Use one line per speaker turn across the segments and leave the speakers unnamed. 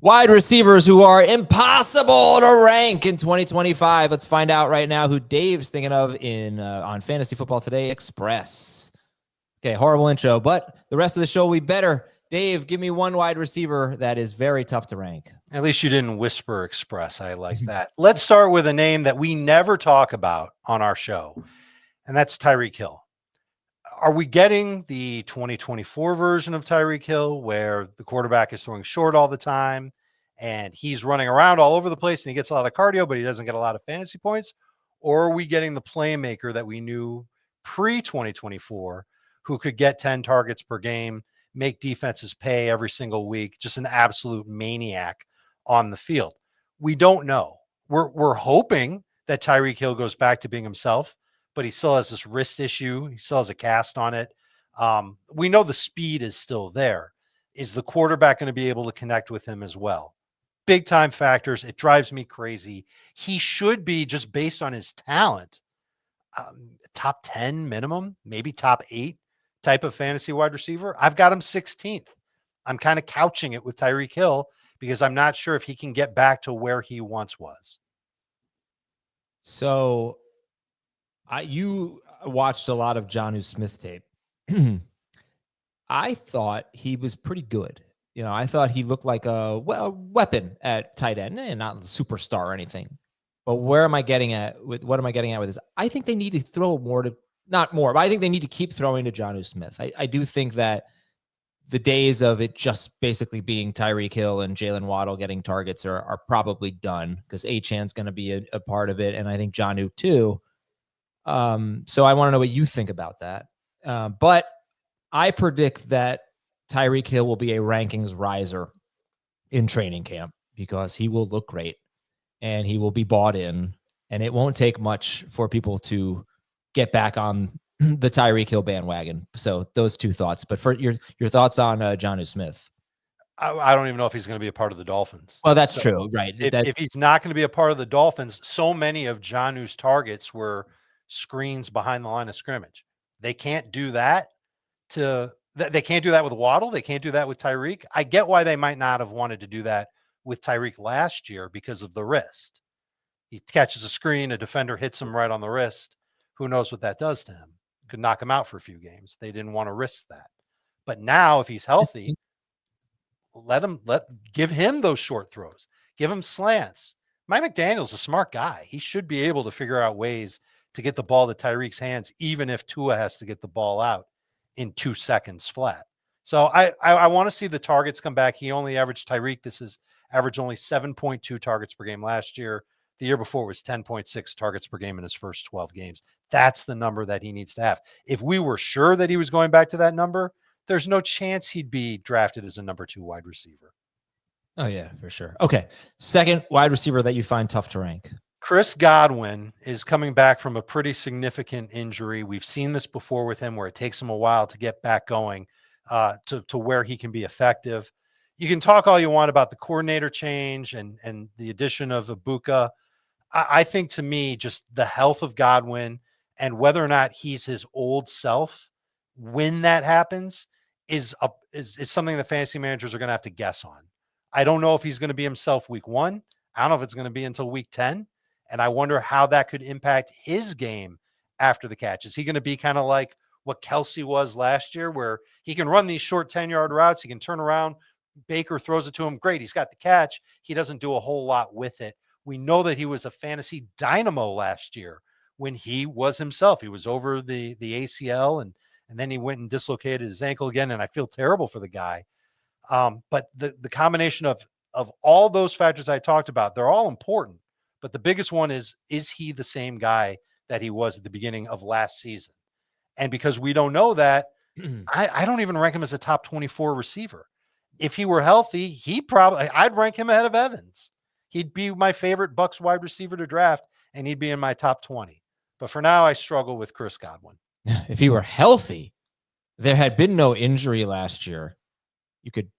Wide receivers who are impossible to rank in 2025. Let's find out right now who Dave's thinking of on Fantasy Football Today Express. Okay, horrible intro, but the rest of the show will be better. Dave, give me one wide receiver that is very tough to rank.
At least you didn't whisper Express. I like that. Let's start with a name that we never talk about on our show, and that's Tyreek Hill. Are we getting the 2024 version of Tyreek Hill where the quarterback is throwing short all the time and he's running around all over the place and he gets a lot of cardio, but he doesn't get a lot of fantasy points? Or are we getting the playmaker that we knew pre-2024 who could get 10 targets per game, make defenses pay every single week, just an absolute maniac on the field? We don't know. We're hoping that Tyreek Hill goes back to being himself, but he still has this wrist issue. He still has a cast on it. We know the speed is still there. Is the quarterback going to be able to connect with him as well? Big time factors. It drives me crazy. He should be, just based on his talent, top 10 minimum, maybe top 8 type of fantasy wide receiver. I've got him 16th. I'm kind of couching it with Tyreek Hill because I'm not sure if he can get back to where he once was.
So you watched a lot of Jonnu Smith tape. I thought he was pretty good. I thought he looked like a weapon at tight end, and not a superstar or anything. But what am I getting at with this? I think they need to throw not more, but I think they need to keep throwing to Jonnu Smith. I do think that the days of it just basically being Tyreek Hill and Jalen Waddle getting targets are probably done, because Achan's going to be a part of it, and I think Jonnu too. So I want to know what you think about that. But I predict that Tyreek Hill will be a rankings riser in training camp because he will look great and he will be bought in, and it won't take much for people to get back on the Tyreek Hill bandwagon. So those two thoughts. But for your thoughts on Jonnu Smith.
I don't even know if he's going to be a part of the Dolphins.
Well, that's true, right?
If he's not going to be a part of the Dolphins, so many of Jonnu's targets were screens behind the line of scrimmage. They can't do that they can't do that with Waddle. They can't do that with Tyreek. I get why they might not have wanted to do that with Tyreek last year because of the wrist. He catches a screen, a defender hits him right on the wrist. Who knows what that does to him? Could knock him out for a few games. They didn't want to risk that. But now, if he's healthy, give him those short throws. Give him slants. Mike McDaniel's a smart guy. He should be able to figure out ways to get the ball to Tyreek's hands, even if Tua has to get the ball out in 2 seconds flat. So I want to see the targets come back. He only averaged Tyreek. This is averaged only 7.2 targets per game last year. The year before was 10.6 targets per game in his first 12 games. That's the number that he needs to have. If we were sure that he was going back to that number, there's no chance he'd be drafted as a number 2 wide receiver.
Oh, yeah, for sure. Okay. Second wide receiver that you find tough to rank.
Chris Godwin is coming back from a pretty significant injury. We've seen this before with him where it takes him a while to get back going to where he can be effective. You can talk all you want about the coordinator change and the addition of Ibuka. I think, to me, just the health of Godwin and whether or not he's his old self when that happens is something that fantasy managers are going to have to guess on. I don't know if he's going to be himself week 1. I don't know if it's going to be until week 10. And I wonder how that could impact his game after the catch. Is he going to be kind of like what Kelsey was last year, where he can run these short 10-yard routes, he can turn around, Baker throws it to him, great, he's got the catch, he doesn't do a whole lot with it. We know that he was a fantasy dynamo last year when he was himself. He was over the ACL, and then he went and dislocated his ankle again, and I feel terrible for the guy. But the combination of all those factors I talked about, they're all important. But the biggest one is he the same guy that he was at the beginning of last season? And because we don't know that, I don't even rank him as a top 24 receiver. If he were healthy, I'd rank him ahead of Evans. He'd be my favorite Bucs wide receiver to draft, and he'd be in my top 20. But for now, I struggle with Chris Godwin.
If he were healthy, there had been no injury last year, you could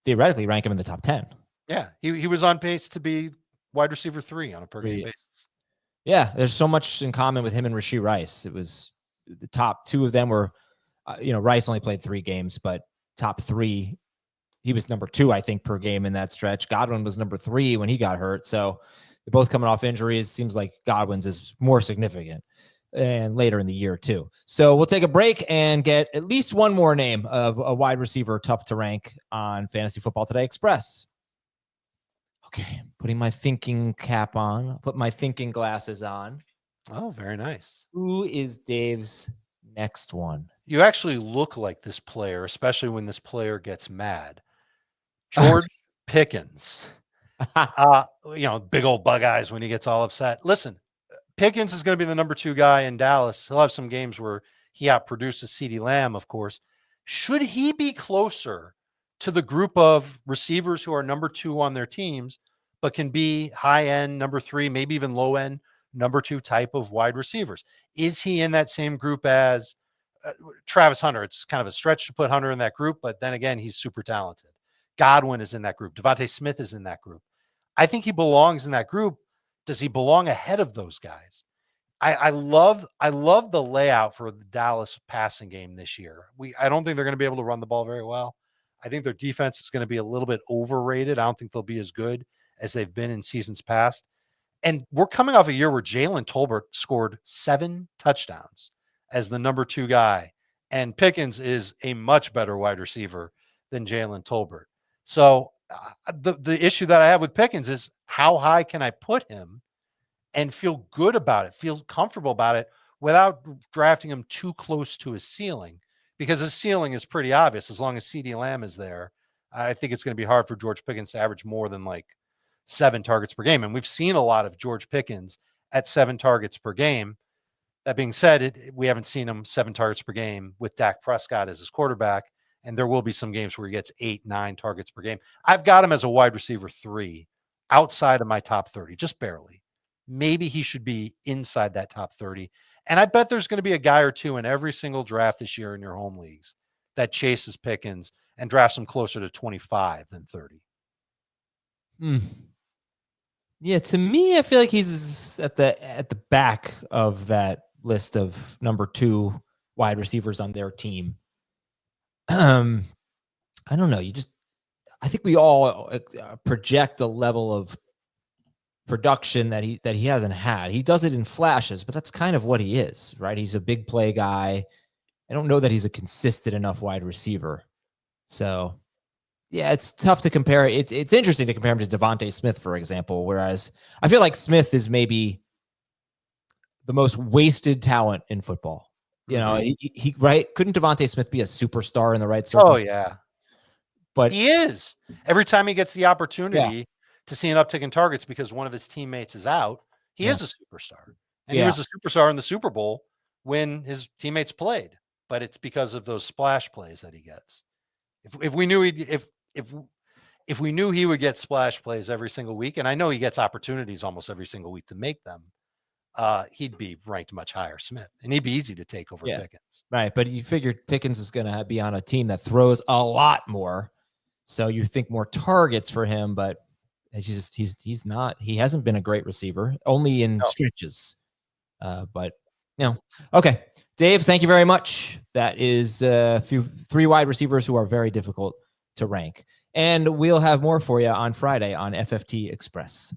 theoretically rank him in the top 10.
Yeah, he was on pace to be wide receiver 3 on a per game basis.
Yeah, there's so much in common with him and Rashee Rice. It was the top 2 of them were, Rice only played 3 games, but top 3, he was number 2, I think, per game in that stretch. Godwin was number 3 when he got hurt. So they're both coming off injuries. Seems like Godwin's is more significant and later in the year too. So we'll take a break and get at least one more name of a wide receiver tough to rank on Fantasy Football Today Express. Okay, putting my thinking cap on, put my thinking glasses on.
Oh, very nice.
Who is Dave's next one?
You actually look like this player, especially when this player gets mad. George Pickens. Big old bug eyes when he gets all upset. Listen, Pickens is going to be the number 2 guy in Dallas. He'll have some games where he outproduces CeeDee Lamb, of course. Should he be closer to the group of receivers who are number 2 on their teams, but can be high end, number 3, maybe even low end, number 2 type of wide receivers? Is he in that same group as Travis Hunter? It's kind of a stretch to put Hunter in that group, but then again, he's super talented. Godwin is in that group. Devontae Smith is in that group. I think he belongs in that group. Does he belong ahead of those guys? I love the layout for the Dallas passing game this year. I don't think they're going to be able to run the ball very well. I think their defense is going to be a little bit overrated. I don't think they'll be as good as they've been in seasons past. And we're coming off a year where Jalen Tolbert scored 7 touchdowns as the number 2 guy. And Pickens is a much better wide receiver than Jalen Tolbert. So the issue that I have with Pickens is how high can I put him and feel good about it, feel comfortable about it without drafting him too close to his ceiling, because his ceiling is pretty obvious. As long as CeeDee Lamb is there, I think it's going to be hard for George Pickens to average more than like 7 targets per game. And we've seen a lot of George Pickens at 7 targets per game. That being said, we haven't seen him 7 targets per game with Dak Prescott as his quarterback. And there will be some games where he gets 8, 9 targets per game. I've got him as a wide receiver 3 outside of my top 30, just barely. Maybe he should be inside that top 30. And I bet there's going to be a guy or two in every single draft this year in your home leagues that chases Pickens and drafts him closer to 25 than 30.
Yeah, to me, I feel like he's at the back of that list of number 2 wide receivers on their team. I don't know. I think we all project a level of production that he hasn't had. He does it in flashes, but that's kind of what he is, right? He's a big play guy. I don't know that he's a consistent enough wide receiver. So yeah, it's tough to compare. It's interesting to compare him to Devontae Smith, for example, whereas I feel like Smith is maybe the most wasted talent in football. You know, he right? Couldn't Devontae Smith be a superstar in the right circumstances?
Oh, yeah.
But
he is. Every time he gets the opportunity to see an uptick in targets because one of his teammates is out, he is a superstar. And he was a superstar in the Super Bowl when his teammates played. But it's because of those splash plays that he gets. If we knew if we knew he would get splash plays every single week, and I know he gets opportunities almost every single week to make them, he'd be ranked much higher, Smith, and he'd be easy to take over Pickens.
Right, but you figured Pickens is going to be on a team that throws a lot more, so you think more targets for him, but he's not. He hasn't been a great receiver, only in stretches. But okay, Dave, thank you very much. That is 3 wide receivers who are very difficult to rank, and we'll have more for you on Friday on FFT Express.